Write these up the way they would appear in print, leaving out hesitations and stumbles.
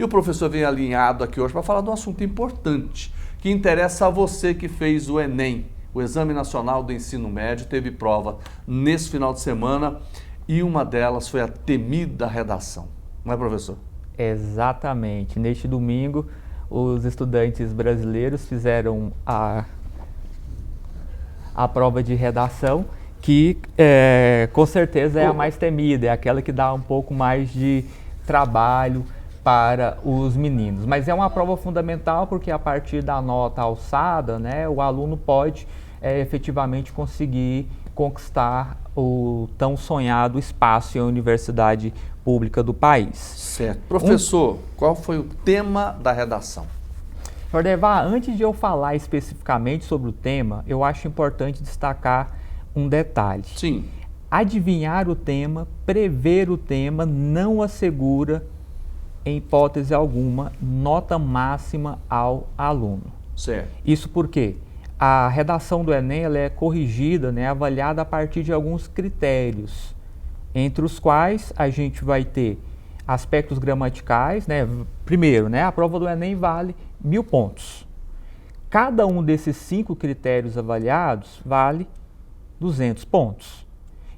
E o professor vem alinhado aqui hoje para falar de um assunto importante, que interessa a você que fez o Enem, o Exame Nacional do Ensino Médio, teve prova nesse final de semana e uma delas foi a temida redação. Não é, professor? Exatamente. Neste domingo, os estudantes brasileiros fizeram a prova de redação, que com certeza é a mais temida, é aquela que dá um pouco mais de trabalho para os meninos. Mas é uma prova fundamental porque a partir da nota alçada, né, o aluno pode efetivamente conseguir conquistar o tão sonhado espaço em uma universidade pública do país. Certo. Professor, qual foi o tema da redação? Jordevar, antes de eu falar especificamente sobre o tema, eu acho importante destacar um detalhe. Sim. Adivinhar o tema, prever o tema, não assegura, em hipótese alguma, nota máxima ao aluno. Certo. Isso porque a redação do Enem ela é corrigida, né, avaliada a partir de alguns critérios, entre os quais a gente vai ter aspectos gramaticais, né? Primeiro, né, a prova do Enem vale 1000 pontos. Cada um desses 5 critérios avaliados vale 200 pontos.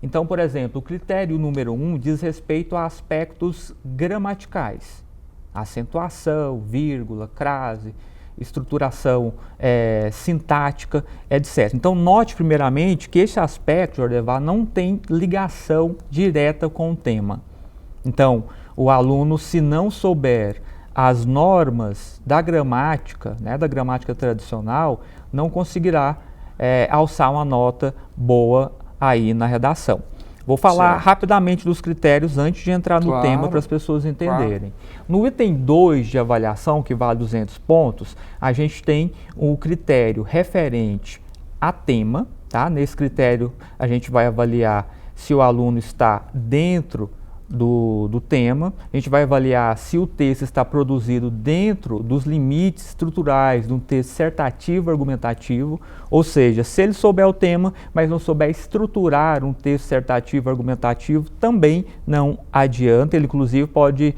Então, por exemplo, o critério número 1 diz respeito a aspectos gramaticais, acentuação, vírgula, crase, estruturação sintática, etc. Então, note primeiramente que esse aspecto, Jordevar, não tem ligação direta com o tema. Então, o aluno, se não souber as normas da gramática, né, da gramática tradicional, não conseguirá alçar uma nota boa aí na redação. Vou falar rapidamente dos critérios antes de entrar no tema para as pessoas entenderem. No item 2 de avaliação, que vale 200 pontos, a gente tem o critério referente a tema, tá? Nesse critério a gente vai avaliar se o aluno está dentro do tema, a gente vai avaliar se o texto está produzido dentro dos limites estruturais de um texto dissertativo argumentativo, ou seja, se ele souber o tema, mas não souber estruturar um texto dissertativo argumentativo, também não adianta, ele inclusive pode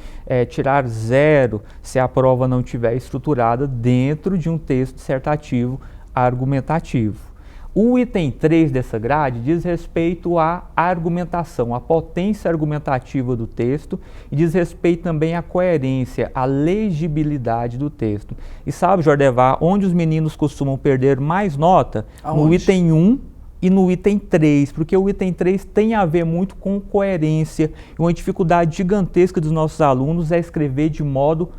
tirar 0 se a prova não estiver estruturada dentro de um texto dissertativo argumentativo. O item 3 dessa grade diz respeito à argumentação, à potência argumentativa do texto e diz respeito também à coerência, à legibilidade do texto. E sabe, Jordevar, onde os meninos costumam perder mais nota? Aonde? No item 1 e no item 3, porque o item 3 tem a ver muito com coerência. E uma dificuldade gigantesca dos nossos alunos é escrever de modo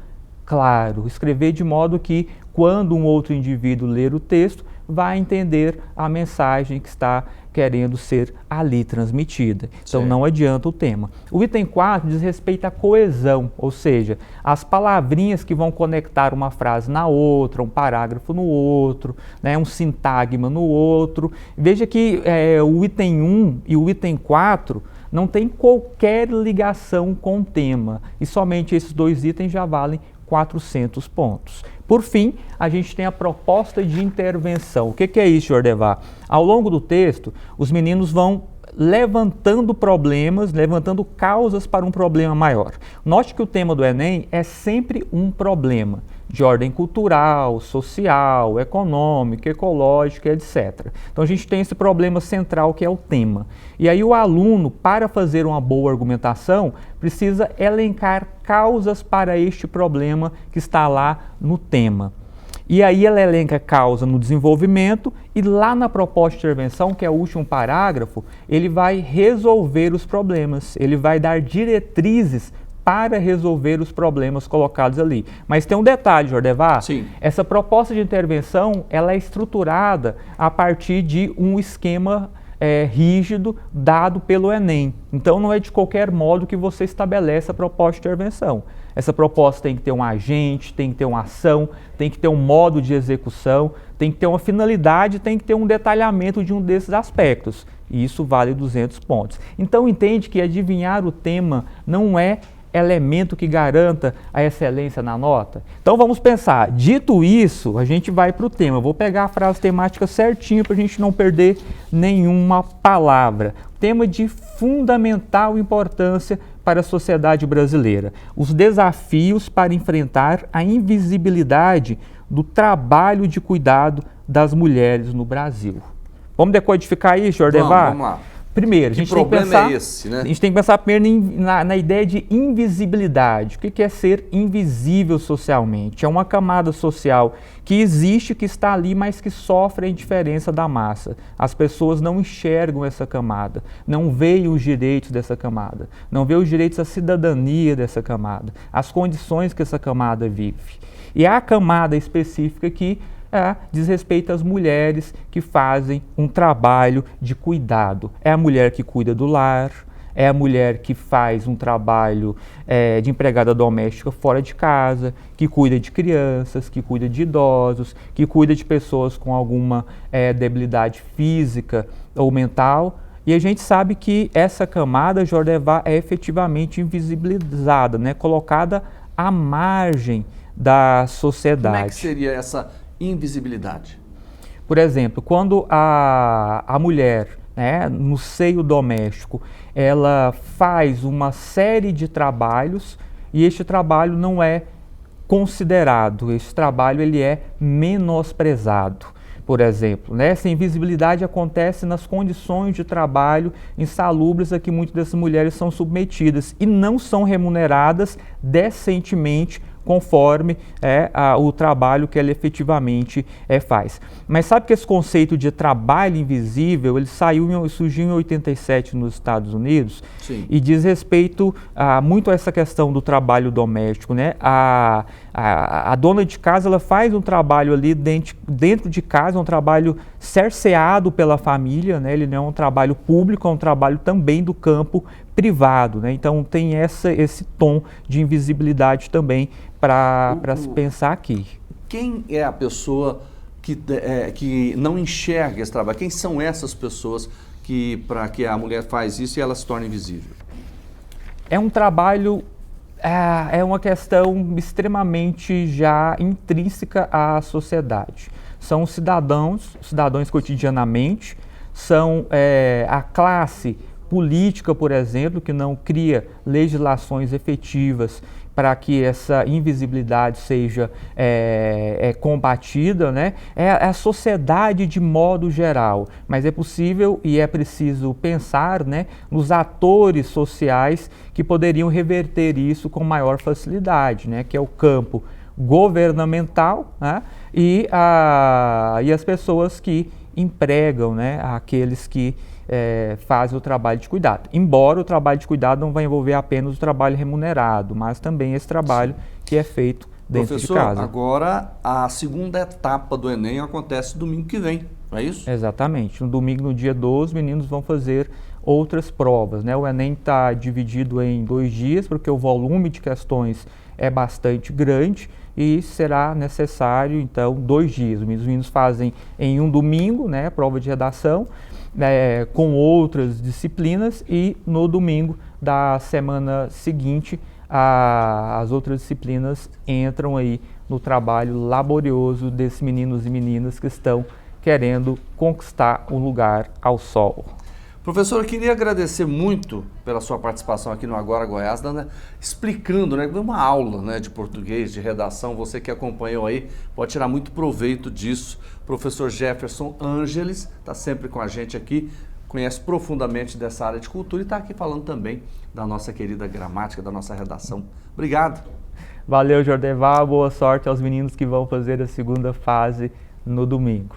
claro, escrever de modo que quando um outro indivíduo ler o texto, vai entender a mensagem que está querendo ser ali transmitida. Então não adianta o tema. O item 4 diz respeito à coesão, ou seja, as palavrinhas que vão conectar uma frase na outra, um parágrafo no outro, né, um sintagma no outro. Veja que o item 1 e o item 4 não tem qualquer ligação com o tema e somente esses 2 itens já valem 400 pontos. Por fim, a gente tem a proposta de intervenção. O que é isso, Jordevar? Ao longo do texto, os meninos vão levantando problemas, levantando causas para um problema maior. Note que o tema do Enem é sempre um problema de ordem cultural, social, econômica, ecológica, etc. Então a gente tem esse problema central que é o tema. E aí o aluno, para fazer uma boa argumentação, precisa elencar causas para este problema que está lá no tema. E aí ela elenca causa no desenvolvimento e lá na proposta de intervenção, que é o último parágrafo, ele vai resolver os problemas, ele vai dar diretrizes para resolver os problemas colocados ali. Mas tem um detalhe, Jordevar. Sim. Essa proposta de intervenção, ela é estruturada a partir de um esquema rígido dado pelo Enem. Então não é de qualquer modo que você estabelece a proposta de intervenção. Essa proposta tem que ter um agente, tem que ter uma ação, tem que ter um modo de execução, tem que ter uma finalidade, tem que ter um detalhamento de um desses aspectos. E isso vale 200 pontos. Então entende que adivinhar o tema não é elemento que garanta a excelência na nota? Então vamos pensar, dito isso, a gente vai para o tema. Eu vou pegar a frase temática certinho para a gente não perder nenhuma palavra. Tema de fundamental importância para a sociedade brasileira. Os desafios para enfrentar a invisibilidade do trabalho de cuidado das mulheres no Brasil. Vamos decodificar isso, Jordevar? Vamos lá. Primeiro, Que problema é esse, né? A gente tem que pensar primeiro na ideia de invisibilidade. O que é ser invisível socialmente? É uma camada social que existe, que está ali, mas que sofre a indiferença da massa. As pessoas não enxergam essa camada, não veem os direitos dessa camada, não veem os direitos da cidadania dessa camada, as condições que essa camada vive. E há a camada específica que diz respeito às mulheres que fazem um trabalho de cuidado. É a mulher que cuida do lar, é a mulher que faz um trabalho de empregada doméstica fora de casa, que cuida de crianças, que cuida de idosos, que cuida de pessoas com alguma debilidade física ou mental. E a gente sabe que essa camada, Jordevar, é efetivamente invisibilizada, né? Colocada à margem da sociedade. Como é que seria essa invisibilidade? Por exemplo, quando a mulher, né, no seio doméstico, ela faz uma série de trabalhos e este trabalho não é considerado, este trabalho ele é menosprezado. Por exemplo, né, essa invisibilidade acontece nas condições de trabalho insalubres a que muitas dessas mulheres são submetidas e não são remuneradas decentemente conforme o trabalho que ela efetivamente faz. Mas sabe que esse conceito de trabalho invisível, ele surgiu em 87 nos Estados Unidos. Sim. E diz respeito muito a essa questão do trabalho doméstico, né? A dona de casa, ela faz um trabalho ali dentro de casa, um trabalho cerceado pela família, né? Ele não é um trabalho público, é um trabalho também do campo privado, né? Então tem esse tom de invisibilidade também para se pensar aqui. Quem é a pessoa que não enxerga esse trabalho? Quem são essas pessoas para que a mulher faz isso e ela se torna invisível? É um trabalho, é uma questão extremamente já intrínseca à sociedade. São cidadãos cotidianamente, são a classe política, por exemplo, que não cria legislações efetivas para que essa invisibilidade seja combatida, né? É a sociedade de modo geral, mas é possível e é preciso pensar, né, nos atores sociais que poderiam reverter isso com maior facilidade, né, que é o campo governamental, né, e as pessoas que empregam, né, aqueles que fazem o trabalho de cuidado. Embora o trabalho de cuidado não vai envolver apenas o trabalho remunerado, mas também esse trabalho que é feito dentro de casa. Professor, agora a segunda etapa do Enem acontece domingo que vem, não é isso? Exatamente. No domingo, no dia 12, os meninos vão fazer outras provas, né? O Enem está dividido em 2 dias, porque o volume de questões é bastante grande e será necessário, então, 2 dias. Os meninos fazem em um domingo, né, prova de redação, com outras disciplinas, e no domingo da semana seguinte as outras disciplinas entram aí no trabalho laborioso desses meninos e meninas que estão querendo conquistar um lugar ao sol. Professor, eu queria agradecer muito pela sua participação aqui no Agora Goiás, explicando, né, uma aula, né, de português, de redação. Você que acompanhou aí pode tirar muito proveito disso. Professor Jefferson Ângeles está sempre com a gente aqui, conhece profundamente dessa área de cultura e está aqui falando também da nossa querida gramática, da nossa redação. Obrigado. Valeu, Jordevar. Boa sorte aos meninos que vão fazer a segunda fase no domingo.